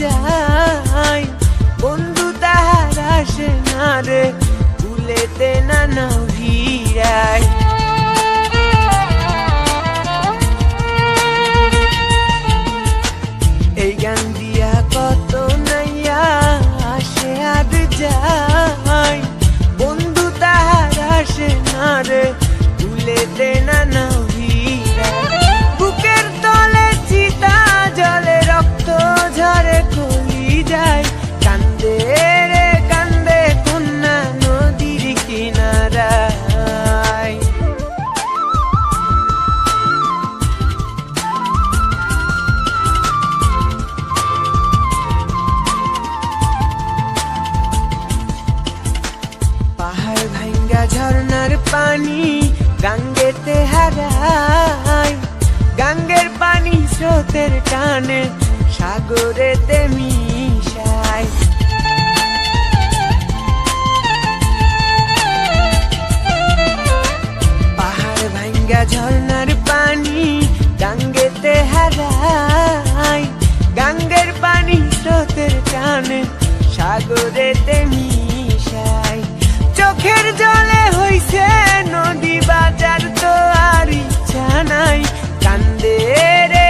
যায়, বন্ধু তাহার আসে না রে ভুলেতে নানা ভিড়ায়। এই গান দিয়া কত নাইয়া আসে আর যায়, বন্ধু তাহার আসে না রে ভুলেতে নানা ভিড়ায়। বুকের তলে চিতা জলে রক্ত ঝরে কলি যায়, কান্দে রে কান্দে কন্যা নদীর কিনারায়। পাহাড় ভাঙ্গা ঝর্ণার পানি গাঙ্গেতে হারায়, গাঙ্গের পানি স্রোতের টানে সাগরেতে মিশায়। পাহাড় ভাঙ্গা ঝর্ণার পানি গাঙ্গেতে হারায়, গাঙ্গের পানি স্রোতের টানে সাগরেতে মিশায়। চোখের জলে হইছে নদী বাজার তো আর ইচ্ছা নাই, কান্দে রে